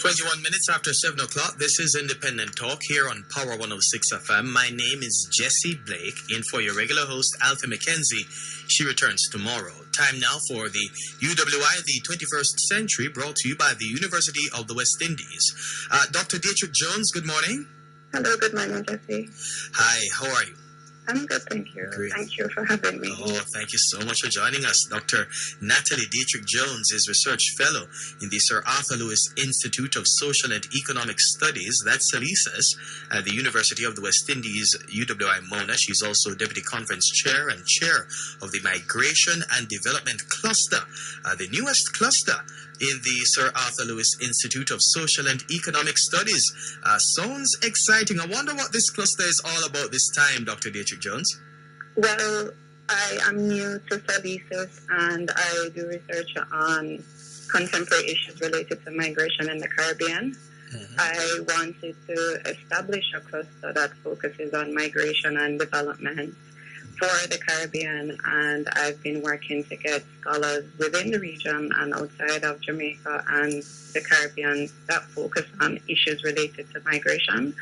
21 minutes after 7 o'clock. This is Independent Talk here on Power 106 FM. My name is Jessie Blake, in for your regular host, Alfie McKenzie. She returns tomorrow. Time now for the UWI, the 21st Century, brought to you by the University of the West Indies. Dr. Dietrich Jones, good morning. Hello, good morning, Jessie. Hi, how are you? I'm good, thank you. Great. Thank you for having me. Oh, thank you so much for joining us. Dr. Natalie Dietrich Jones is Research Fellow in the Sir Arthur Lewis Institute of Social and Economic Studies, that's SALISES, at the University of the West Indies, UWI Mona. She's also Deputy Conference Chair and Chair of the Migration and Development Cluster, the newest cluster in the Sir Arthur Lewis Institute of Social and Economic Studies. Sounds exciting. I wonder what this cluster is all about this time, Dr. Dietrich Jones. Well, I am new to SALISES and I do research on contemporary issues related to migration in the Caribbean. I wanted to establish a cluster that focuses on migration and development for the Caribbean, and I've been working to get scholars within the region and outside of Jamaica and the Caribbean that focus on issues related to migration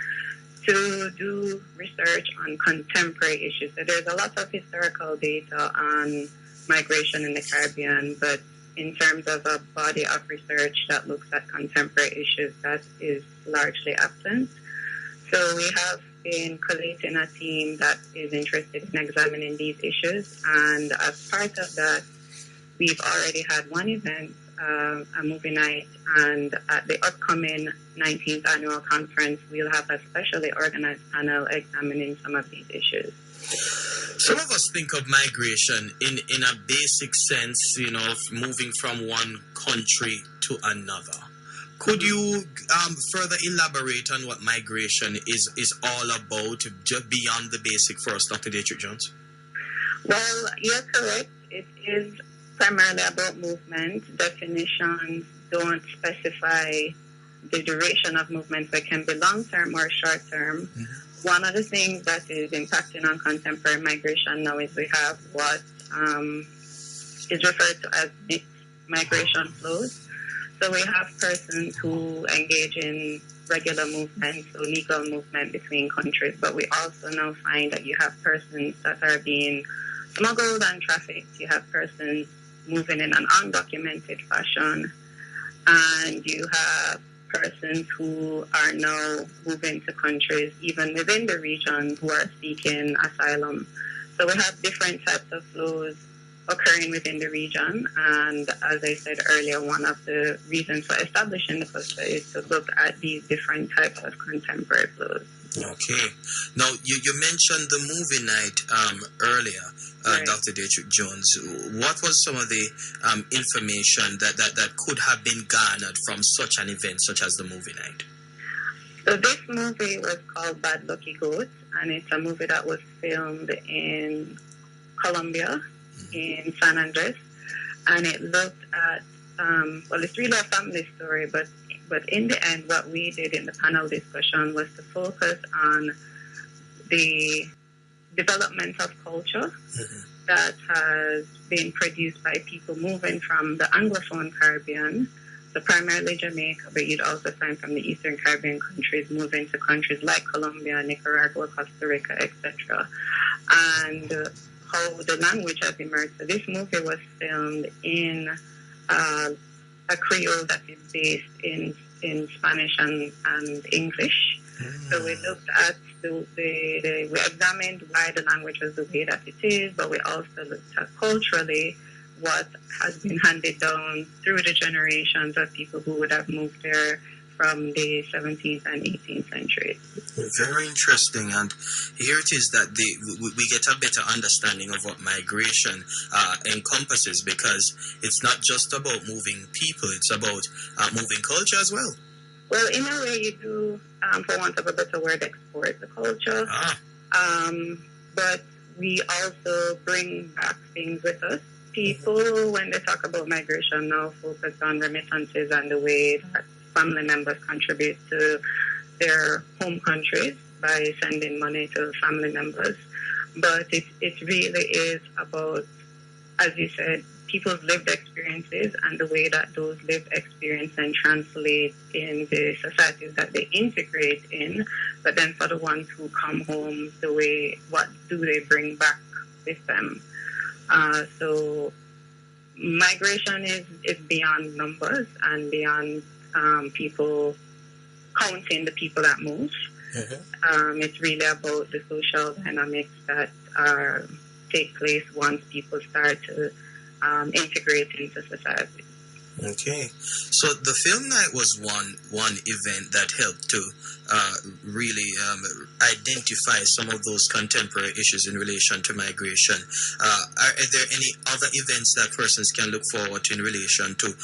to do research on contemporary issues. So there's a lot of historical data on migration in the Caribbean, but in terms of a body of research that looks at contemporary issues, that is largely absent. So we have been collating a team that is interested in examining these issues, and as part of that, we've already had one event, a movie night, and at the upcoming 19th Annual Conference, we'll have a specially organized panel examining some of these issues. Some of us think of migration in a basic sense, you know, moving from one country to another. Could you further elaborate on what migration is all about, just beyond the basic for us, Dr. Dietrich Jones? Well, you're correct. It is primarily about movement. Definitions don't specify the duration of movement, so it can be long-term or short-term. One of the things that is impacting on contemporary migration now is we have what is referred to as mixed migration flows. So we have persons who engage in regular movement, so legal movement between countries, but we also now find that you have persons that are being smuggled and trafficked. You have persons moving in an undocumented fashion, and you have persons who are now moving to countries, even within the region, who are seeking asylum. So we have different types of flows occurring within the region, and as I said earlier, one of the reasons for establishing the cluster is to look at these different types of contemporary flows. Okay. Now, you mentioned the movie night earlier, right. Dr. Dietrich Jones. What was some of the information that could have been garnered from such an event, such as the movie night? So this movie was called Bad Lucky Goat, and it's a movie that was filmed in Colombia, in San Andres, and it looked at, well, it's really a family story, but in the end, what we did in the panel discussion was to focus on the development of culture that has been produced by people moving from the Anglophone Caribbean, so primarily Jamaica, but you'd also find from the Eastern Caribbean countries moving to countries like Colombia, Nicaragua, Costa Rica, etc. And how the language has emerged. So this movie was filmed in a Creole that is based in Spanish and English. So we looked at we examined why the language was the way that it is, but we also looked at culturally what has been handed down through the generations of people who would have moved there from the 17th and 18th centuries. Very interesting, and here it is that we get a better understanding of what migration encompasses, because it's not just about moving people, it's about moving culture as well. Well, in a way you do, for want of a better word, export the culture, but we also bring back things with us. People, when they talk about migration now, focus on remittances and the way that family members contribute to their home countries by sending money to family members. But it really is about, as you said, people's lived experiences and the way that those lived experiences then translate in the societies that they integrate in. But then for the ones who come home, what do they bring back with them? So migration is beyond numbers and beyond people counting the people that move. Mm-hmm. It's really about the social dynamics that take place once people start to integrate into society. Okay, so the film night was one event that helped to really identify some of those contemporary issues in relation to migration. Are there any other events that persons can look forward to in relation to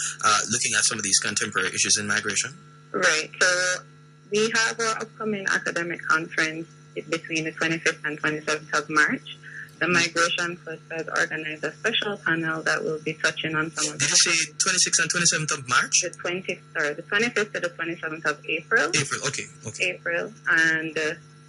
looking at some of these contemporary issues in migration? Right. So we have our upcoming academic conference between the 25th and 27th of March. The Migration Cluster has organized a special panel that will be touching on some of. Did you say 26th and 27th of March? The 25th to the 27th of April. Okay. April, and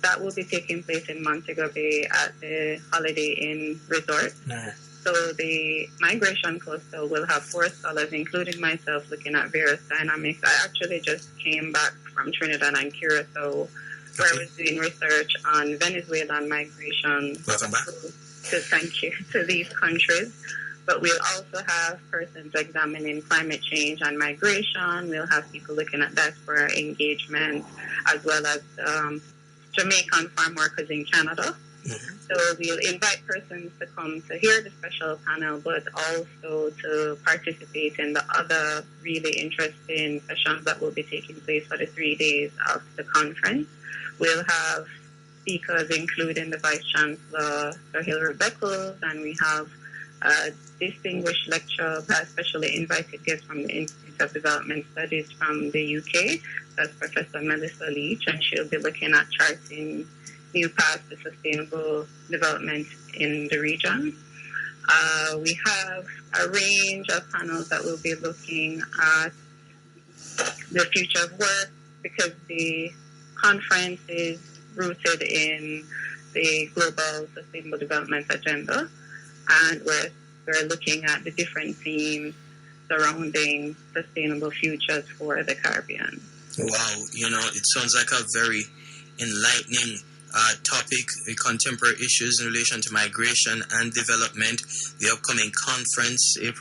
that will be taking place in Montego Bay at the Holiday Inn Resort. Nah. So the Migration Cluster will have 4 scholars, including myself, looking at various dynamics. I actually just came back from Trinidad and Curacao, where I was doing research on Venezuelan migration to these countries. But we'll also have persons examining climate change and migration. We'll have people looking at diaspora engagement, as well as Jamaican farm workers in Canada. Mm-hmm. So we'll invite persons to come to hear the special panel, but also to participate in the other really interesting sessions that will be taking place for the 3 days of the conference. We'll have speakers including the Vice Chancellor, Sir Hilary Beckles, and we have a distinguished lecturer by a specially invited guest from the Institute of Development Studies from the UK. That's Professor Melissa Leach, and she'll be looking at charting new paths to sustainable development in the region. We have a range of panels that will be looking at the future of work, because the conference is rooted in the Global Sustainable Development Agenda, and we're looking at the different themes surrounding sustainable futures for the Caribbean. Wow, it sounds like a very enlightening topic, contemporary issues in relation to migration and development. The upcoming conference, you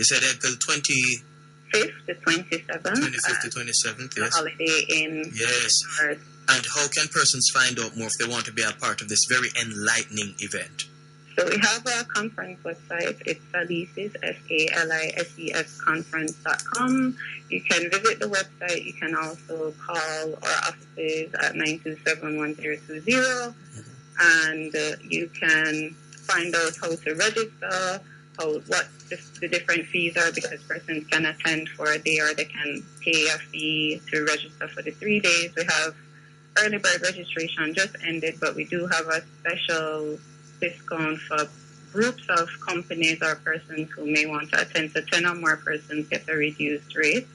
said April 25th to 27th. 25th to 27th, yes. Holiday Inn. Yes. And how can persons find out more if they want to be a part of this very enlightening event? So we have our conference website. It's SALISES, SALISES conference.com. You can visit the website. You can also call our offices at 927-1020. And you can find out how to register, what the different fees are, because persons can attend for a day or they can pay a fee to register for the 3 days. We have early bird registration just ended, but we do have a special discount for groups of companies or persons who may want to attend. So 10 or more persons get a reduced rate.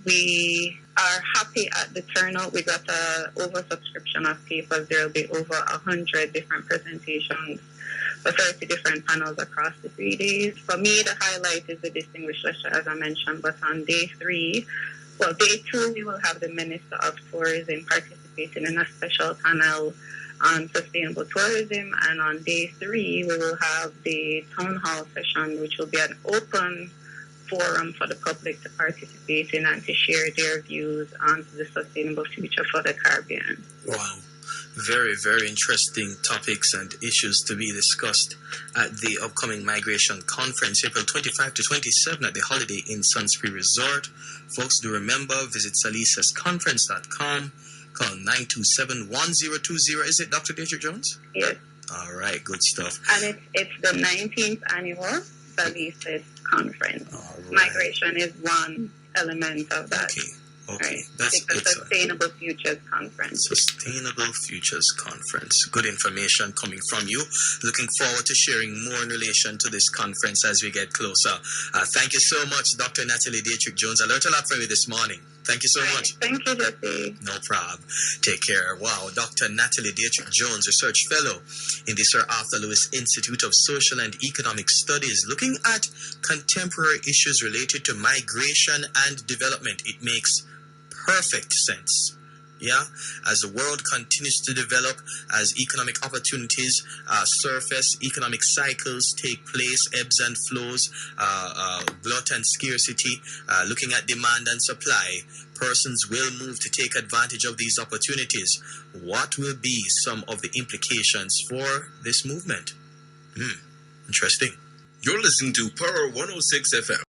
We are happy at the turnout. We got an oversubscription of papers. There will be over 100 different presentations for 30 different panels across the 3 days. For me, the highlight is the distinguished lecture, as I mentioned, but on day 2, we will have the Minister of Tourism participating in a special panel on sustainable tourism, and on day 3 we will have the town hall session, which will be an open forum for the public to participate in and to share their views on the sustainable future for the Caribbean. Wow. Very, very interesting topics and issues to be discussed at the upcoming Migration Conference, April 25 to 27 at the Holiday Inn Sunspree Resort. Folks, do remember, visit SALISESconference.com. Call 927-1020. Is it Dr. Dietrich Jones? Yes. All right, good stuff. And it's the 19th Annual SALISES Conference. Right. Migration is one element of that. Okay. Right. It's a Sustainable Futures Conference. Sustainable Futures Conference. Good information coming from you. Looking forward to sharing more in relation to this conference as we get closer. Thank you so much, Dr. Natalie Dietrich Jones. I learned a lot from you this morning. Thank you so much. Thank you, Jessie. No problem. Take care. Wow. Dr. Natalie Dietrich Jones, Research Fellow in the Sir Arthur Lewis Institute of Social and Economic Studies, looking at contemporary issues related to migration and development. It makes perfect sense. Yeah, as the world continues to develop, as economic opportunities surface, economic cycles take place, ebbs and flows, glut and scarcity, looking at demand and supply, persons will move to take advantage of these opportunities. What will be some of the implications for this movement? Interesting. You're listening to Power 106 FM.